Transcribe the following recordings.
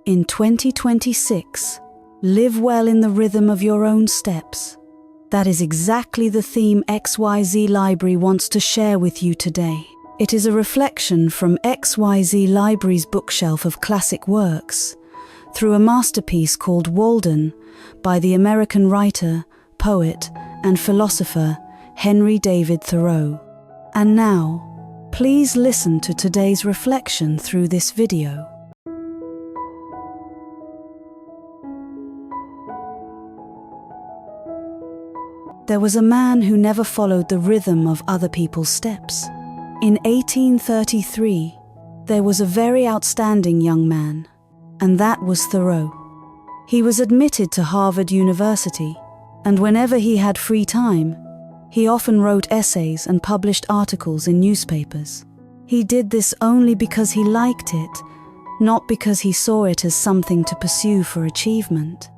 In 2026, live well in the rhythm of your own steps. That is exactly the theme XYZ Library wants to share with you today. It is a reflection from XYZ Library's bookshelf of classic works through a masterpiece called Walden by the American writer, poet, and philosopher Henry David Thoreau. And now, please listen to today's reflection through this video. There was a man who never followed the rhythm of other people's steps. In 1833, there was a very outstanding young man, and that was Thoreau. He was admitted to Harvard University, and whenever he had free time, he often wrote essays and published articles in newspapers. He did this only because he liked it, not because he saw it as something to pursue for achievement.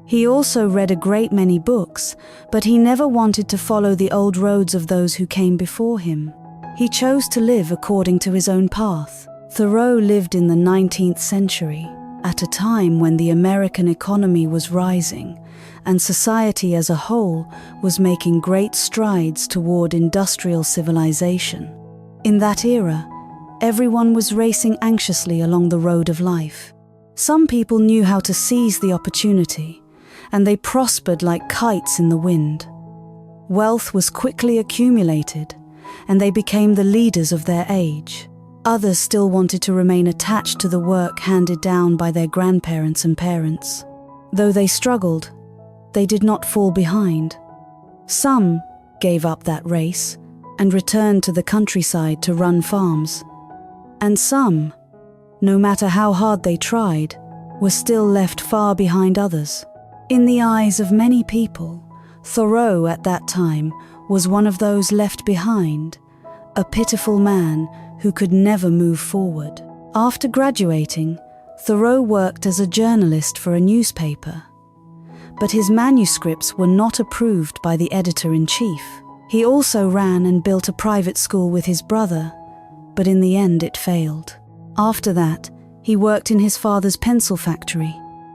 He also read a great many books, but he never wanted to follow the old roads of those who came before him. He chose to live according to his own path. Thoreau lived in the 19th century, at a time when the American economy was rising and society as a whole was making great strides toward industrial civilization. In that era, everyone was racing anxiously along the road of life. Some people knew how to seize the opportunity, and they prospered like kites in the wind. Wealth was quickly accumulated, and they became the leaders of their age. Others still wanted to remain attached to the work handed down by their grandparents and parents. Though they struggled, they did not fall behind. Some gave up that race and returned to the countryside to run farms. And some, no matter how hard they tried, were still left far behind others. In the eyes of many people, Thoreau at that time was one of those left behind, a pitiful man who could never move forward. After graduating, Thoreau worked as a journalist for a newspaper, but his manuscripts were not approved by the editor-in-chief. He also ran and built a private school with his brother, but in the end it failed. After that, he worked in his father's pencil factory.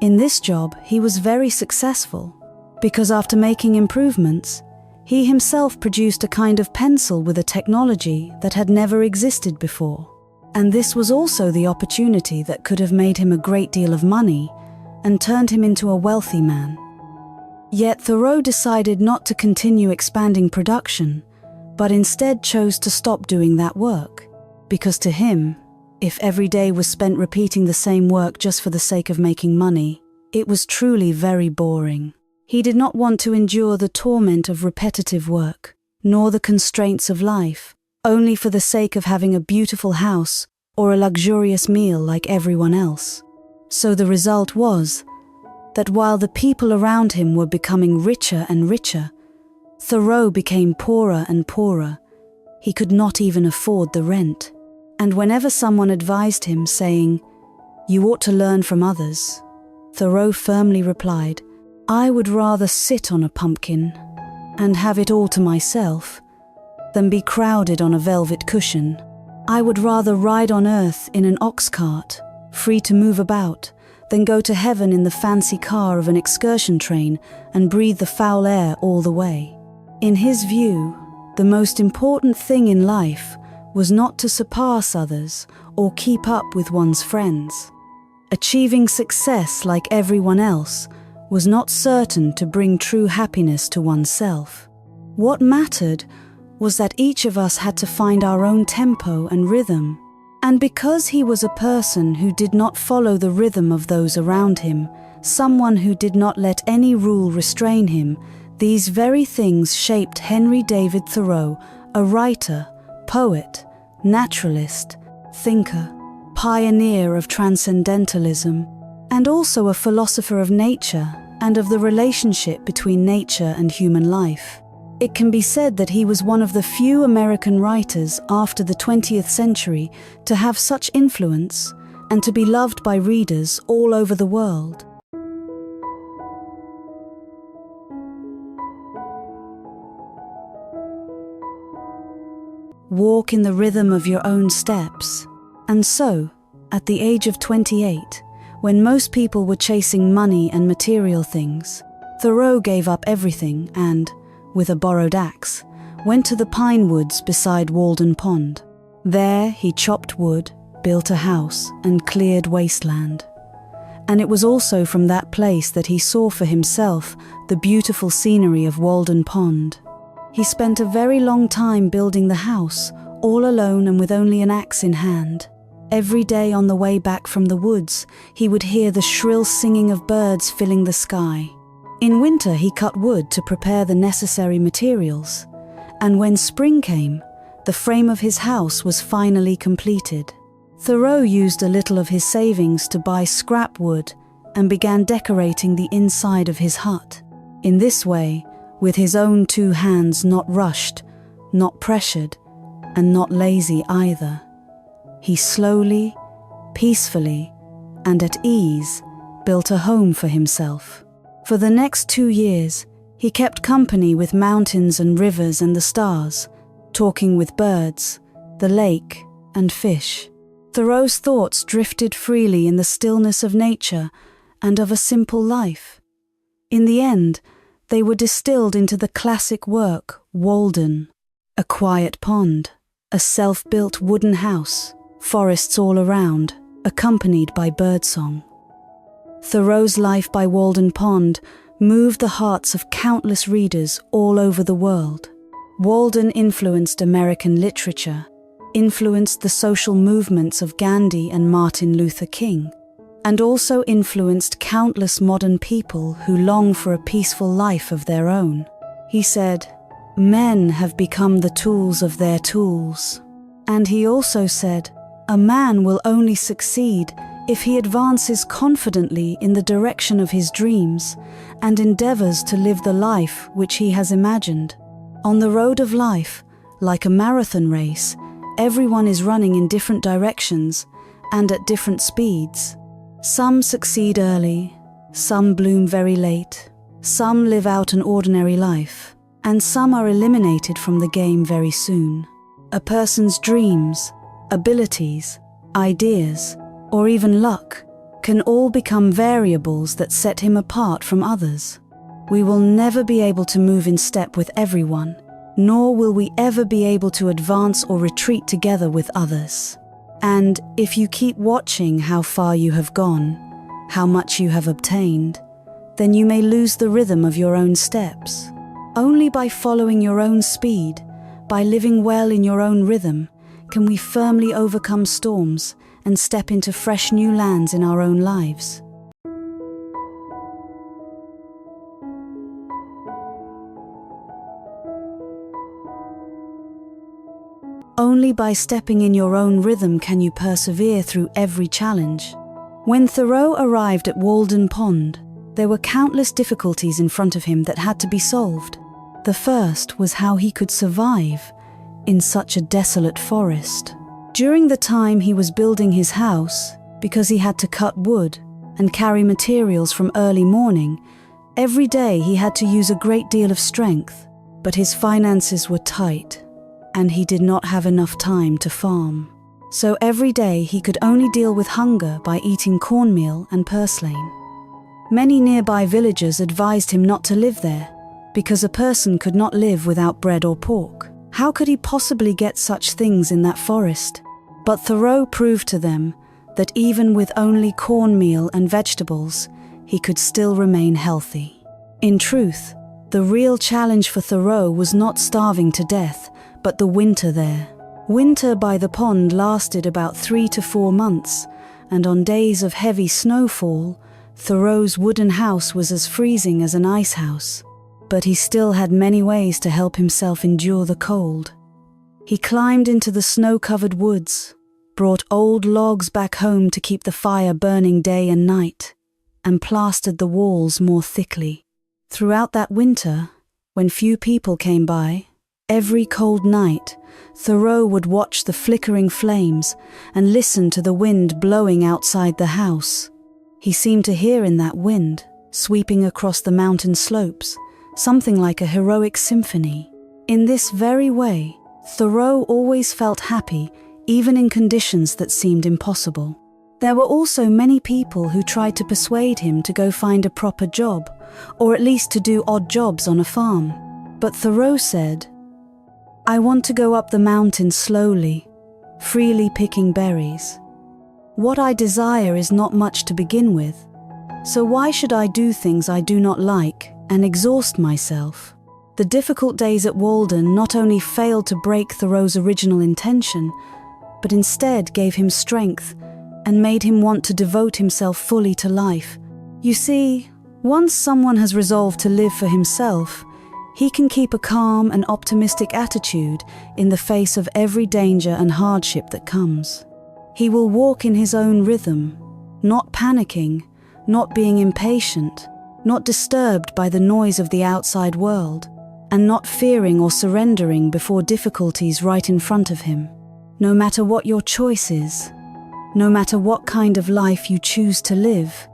In this job, he was very successful, because after making improvements, he himself produced a kind of pencil with a technology that had never existed before. And this was also the opportunity that could have made him a great deal of money and turned him into a wealthy man. Yet Thoreau decided not to continue expanding production, but instead chose to stop doing that work, because to him, if every day was spent repeating the same work just for the sake of making money, it was truly very boring. He did not want to endure the torment of repetitive work, nor the constraints of life, only for the sake of having a beautiful house or a luxurious meal like everyone else. So the result was that while the people around him were becoming richer and richer, Thoreau became poorer and poorer. He could not even afford the rent. And whenever someone advised him, saying, "You ought to learn from others," Thoreau firmly replied, "I would rather sit on a pumpkin and have it all to myself than be crowded on a velvet cushion. I would rather ride on earth in an ox cart, free to move about, than go to heaven in the fancy car of an excursion train and breathe the foul air all the way." In his view, the most important thing in life was not to surpass others or keep up with one's friends. Achieving success like everyone else was not certain to bring true happiness to oneself. What mattered was that each of us had to find our own tempo and rhythm. And because he was a person who did not follow the rhythm of those around him, someone who did not let any rule restrain him, these very things shaped Henry David Thoreau, a writer, poet, naturalist, thinker, pioneer of transcendentalism, and also a philosopher of nature and of the relationship between nature and human life. It can be said that he was one of the few American writers after the 20th century to have such influence and to be loved by readers all over the world. Walk in the rhythm of your own steps. And so, at the age of 28, When most people were chasing money and material things, Thoreau gave up everything and, with a borrowed axe, went to the pine woods beside Walden Pond. There he chopped wood, built a house, and cleared wasteland. And it was also from that place that he saw for himself the beautiful scenery of Walden Pond. He spent a very long time building the house, all alone and with only an axe in hand. Every day on the way back from the woods, he would hear the shrill singing of birds filling the sky. In winter, he cut wood to prepare the necessary materials. And when spring came, the frame of his house was finally completed. Thoreau used a little of his savings to buy scrap wood and began decorating the inside of his hut. In this way, with his own 2 hands, not rushed, not pressured, and not lazy either, he slowly, peacefully, and at ease built a home for himself. For the next 2 years, he kept company with mountains and rivers and the stars, talking with birds, the lake, and fish. Thoreau's thoughts drifted freely in the stillness of nature and of a simple life. In the end, they were distilled into the classic work, Walden, a quiet pond, a self-built wooden house, forests all around, accompanied by birdsong. Thoreau's life by Walden Pond moved the hearts of countless readers all over the world. Walden influenced American literature, influenced the social movements of Gandhi and Martin Luther King, and also influenced countless modern people who long for a peaceful life of their own. He said, "Men have become the tools of their tools." And he also said, "A man will only succeed if he advances confidently in the direction of his dreams and endeavors to live the life which he has imagined." On the road of life, like a marathon race, everyone is running in different directions and at different speeds. Some succeed early, some bloom very late, some live out an ordinary life, and some are eliminated from the game very soon. A person's dreams, abilities, ideas, or even luck can all become variables that set him apart from others. We will never be able to move in step with everyone, nor will we ever be able to advance or retreat together with others. And if you keep watching how far you have gone, how much you have obtained, then you may lose the rhythm of your own steps. Only by following your own speed, by living well in your own rhythm, can we firmly overcome storms and step into fresh new lands in our own lives. Only by stepping in your own rhythm can you persevere through every challenge. When Thoreau arrived at Walden Pond, there were countless difficulties in front of him that had to be solved. The first was how he could survive in such a desolate forest. During the time he was building his house, because he had to cut wood and carry materials from early morning, every day he had to use a great deal of strength, but his finances were tight, and he did not have enough time to farm. So every day he could only deal with hunger by eating cornmeal and purslane. Many nearby villagers advised him not to live there, because a person could not live without bread or pork. How could he possibly get such things in that forest? But Thoreau proved to them that even with only cornmeal and vegetables, he could still remain healthy. In truth, the real challenge for Thoreau was not starving to death, but the winter there. Winter by the pond lasted about 3 to 4 months, and on days of heavy snowfall, Thoreau's wooden house was as freezing as an ice house. But he still had many ways to help himself endure the cold. He climbed into the snow-covered woods, brought old logs back home to keep the fire burning day and night, and plastered the walls more thickly. Throughout that winter, when few people came by, every cold night, Thoreau would watch the flickering flames and listen to the wind blowing outside the house. He seemed to hear in that wind, sweeping across the mountain slopes, something like a heroic symphony. In this very way, Thoreau always felt happy, even in conditions that seemed impossible. There were also many people who tried to persuade him to go find a proper job, or at least to do odd jobs on a farm. But Thoreau said, "I want to go up the mountain slowly, freely picking berries. What I desire is not much to begin with, so why should I do things I do not like and exhaust myself?" The difficult days at Walden not only failed to break Thoreau's original intention, but instead gave him strength and made him want to devote himself fully to life. You see, once someone has resolved to live for himself, he can keep a calm and optimistic attitude in the face of every danger and hardship that comes. He will walk in his own rhythm, not panicking, not being impatient, not disturbed by the noise of the outside world, and not fearing or surrendering before difficulties right in front of him. No matter what your choice is, no matter what kind of life you choose to live,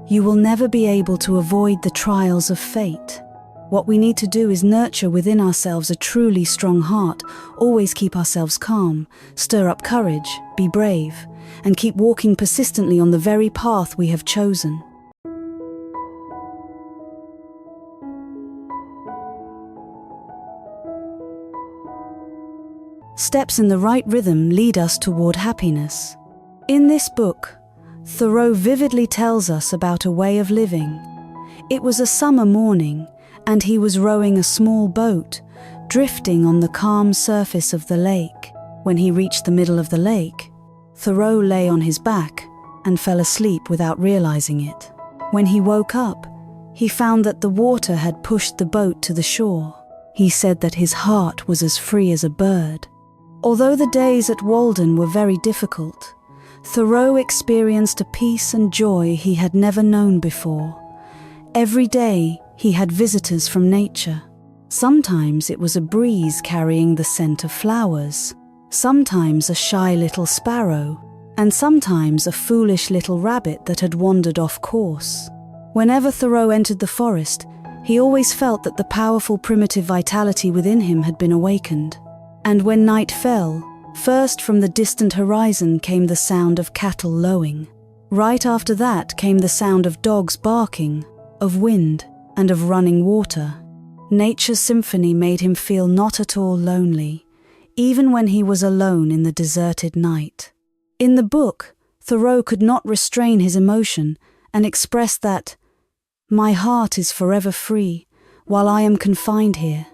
you will never be able to avoid the trials of fate. What we need to do is nurture within ourselves a truly strong heart, always keep ourselves calm, stir up courage, be brave, and keep walking persistently on the very path we have chosen. Steps in the right rhythm lead us toward happiness. In this book, Thoreau vividly tells us about a way of living. It was a summer morning, and he was rowing a small boat, drifting on the calm surface of the lake. When he reached the middle of the lake, Thoreau lay on his back and fell asleep without realizing it. When he woke up, he found that the water had pushed the boat to the shore. He said that his heart was as free as a bird. Although the days at Walden were very difficult, Thoreau experienced a peace and joy he had never known before. Every day, he had visitors from nature. Sometimes it was a breeze carrying the scent of flowers, sometimes a shy little sparrow, and sometimes a foolish little rabbit that had wandered off course. Whenever Thoreau entered the forest, he always felt that the powerful primitive vitality within him had been awakened. And when night fell, first from the distant horizon came the sound of cattle lowing. Right after that came the sound of dogs barking, of wind, and of running water. Nature's symphony made him feel not at all lonely, even when he was alone in the deserted night. In the book, Thoreau could not restrain his emotion and expressed that, "My heart is forever free, while I am confined here."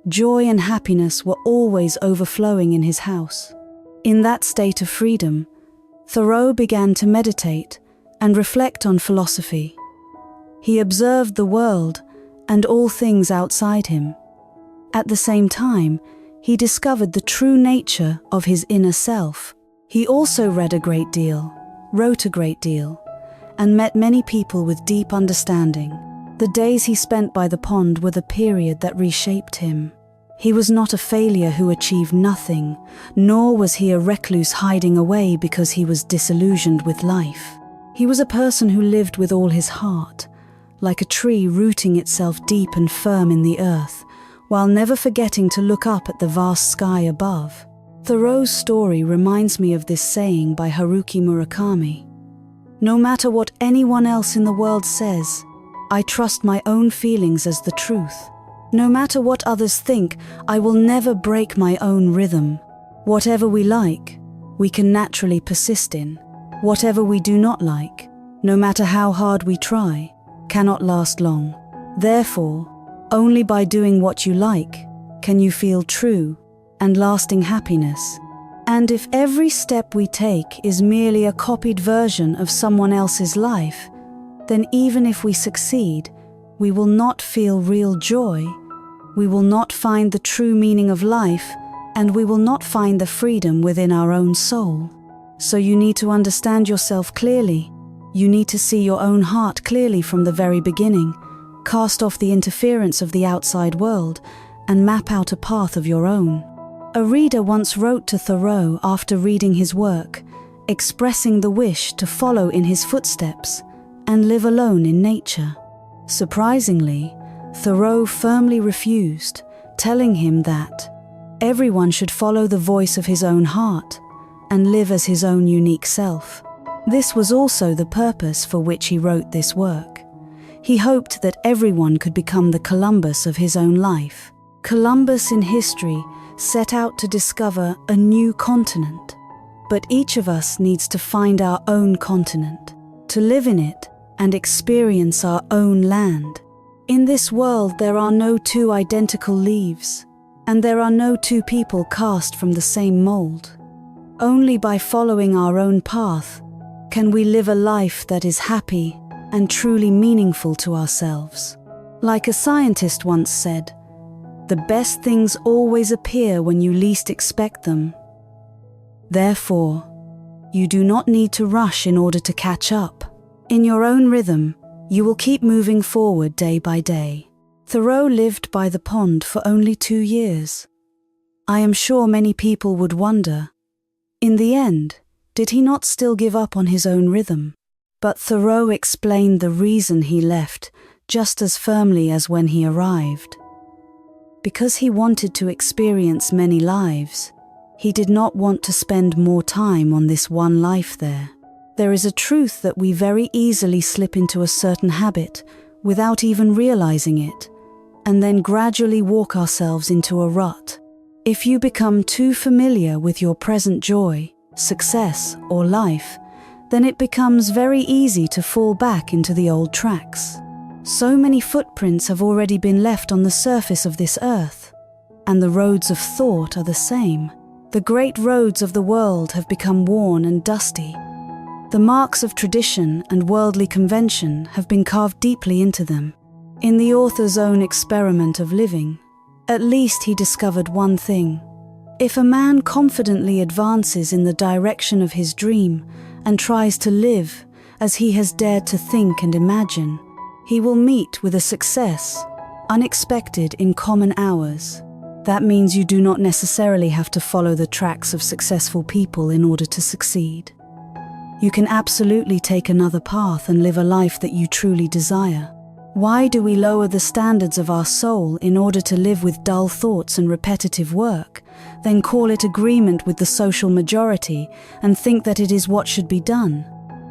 Joy and happiness were always overflowing in his house. In that state of freedom, Thoreau began to meditate and reflect on philosophy. He observed the world and all things outside him. At the same time, he discovered the true nature of his inner self. He also read a great deal, wrote a great deal, and met many people with deep understanding. The days he spent by the pond were the period that reshaped him. He was not a failure who achieved nothing, nor was he a recluse hiding away because he was disillusioned with life. He was a person who lived with all his heart, like a tree rooting itself deep and firm in the earth, while never forgetting to look up at the vast sky above. Thoreau's story reminds me of this saying by Haruki Murakami. "No matter what anyone else in the world says, I trust my own feelings as the truth. No matter what others think, I will never break my own rhythm. Whatever we like, we can naturally persist in. Whatever we do not like, no matter how hard we try, cannot last long. Therefore, only by doing what you like can you feel true and lasting happiness. And if every step we take is merely a copied version of someone else's life, then even if we succeed, we will not feel real joy, we will not find the true meaning of life, and we will not find the freedom within our own soul. So you need to understand yourself clearly. You need to see your own heart clearly from the very beginning, cast off the interference of the outside world, and map out a path of your own." A reader once wrote to Thoreau after reading his work, expressing the wish to follow in his footsteps and live alone in nature. Surprisingly, Thoreau firmly refused, telling him that everyone should follow the voice of his own heart and live as his own unique self. This was also the purpose for which he wrote this work. He hoped that everyone could become the Columbus of his own life. Columbus in history set out to discover a new continent. But each of us needs to find our own continent, to live in it and experience our own land. In this world, there are no two identical leaves, and there are no two people cast from the same mold. Only by following our own path can we live a life that is happy and truly meaningful to ourselves. Like a scientist once said, "The best things always appear when you least expect them." Therefore, you do not need to rush in order to catch up. In your own rhythm, you will keep moving forward day by day. Thoreau lived by the pond for only 2 years. I am sure many people would wonder, in the end, did he not still give up on his own rhythm? But Thoreau explained the reason he left just as firmly as when he arrived. Because he wanted to experience many lives, he did not want to spend more time on this one life there. There is a truth that we very easily slip into a certain habit without even realizing it, and then gradually walk ourselves into a rut. If you become too familiar with your present joy, success, or life, then it becomes very easy to fall back into the old tracks. So many footprints have already been left on the surface of this earth, and the roads of thought are the same. The great roads of the world have become worn and dusty. The marks of tradition and worldly convention have been carved deeply into them. In the author's own experiment of living, at least he discovered one thing. If a man confidently advances in the direction of his dream and tries to live as he has dared to think and imagine, he will meet with a success unexpected in common hours. That means you do not necessarily have to follow the tracks of successful people in order to succeed. You can absolutely take another path and live a life that you truly desire. Why do we lower the standards of our soul in order to live with dull thoughts and repetitive work, then call it agreement with the social majority and think that it is what should be done?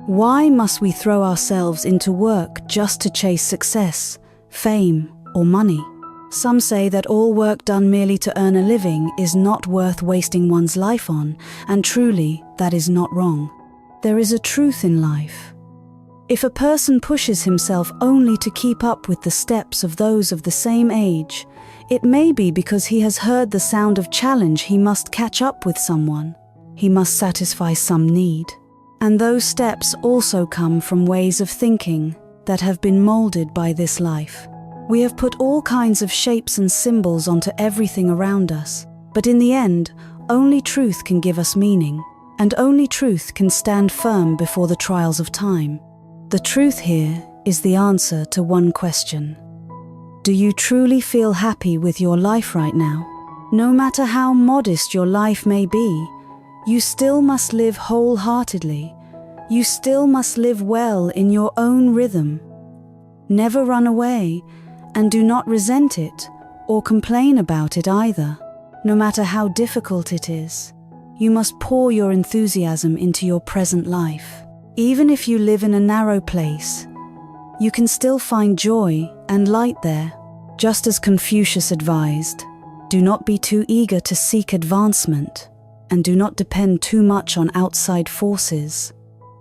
Why must we throw ourselves into work just to chase success, fame, or money? Some say that all work done merely to earn a living is not worth wasting one's life on, and truly, that is not wrong. There is a truth in life. If a person pushes himself only to keep up with the steps of those of the same age, it may be because he has heard the sound of challenge. He must catch up with someone. He must satisfy some need. And those steps also come from ways of thinking that have been molded by this life. We have put all kinds of shapes and symbols onto everything around us, but in the end, only truth can give us meaning, and only truth can stand firm before the trials of time. The truth here is the answer to one question. Do you truly feel happy with your life right now? No matter how modest your life may be, you still must live wholeheartedly. You still must live well in your own rhythm. Never run away, and do not resent it or complain about it either. No matter how difficult it is, you must pour your enthusiasm into your present life. Even if you live in a narrow place, you can still find joy and light there. Just as Confucius advised, do not be too eager to seek advancement, and do not depend too much on outside forces.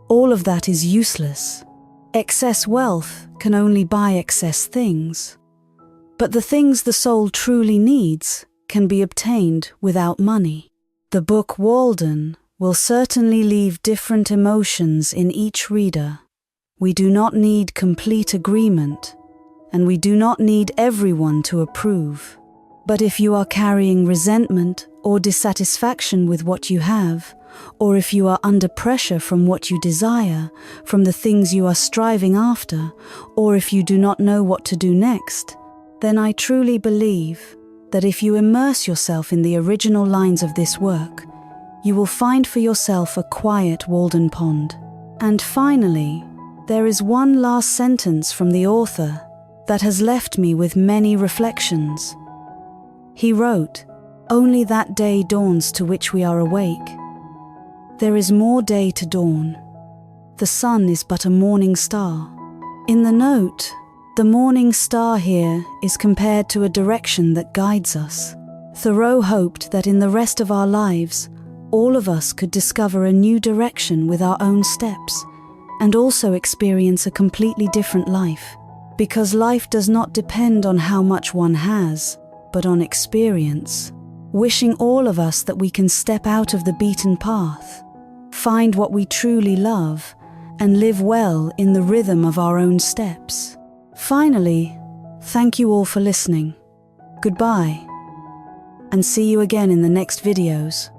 All of that is useless. Excess wealth can only buy excess things. But the things the soul truly needs can be obtained without money. The book Walden will certainly leave different emotions in each reader. We do not need complete agreement, and we do not need everyone to approve. But if you are carrying resentment or dissatisfaction with what you have, or if you are under pressure from what you desire, from the things you are striving after, or if you do not know what to do next, then I truly believe that if you immerse yourself in the original lines of this work, you will find for yourself a quiet Walden pond. And finally, there is one last sentence from the author that has left me with many reflections. He wrote, "Only that day dawns to which we are awake. There is more day to dawn. the sun is but a morning star. In the note, the morning star here is compared to a direction that guides us. Thoreau hoped that in the rest of our lives, all of us could discover a new direction with our own steps, and also experience a completely different life. Because life does not depend on how much one has, but on experience. Wishing all of us that we can step out of the beaten path, find what we truly love, and live well in the rhythm of our own steps. Finally, thank you all for listening. Goodbye, and see you again in the next videos.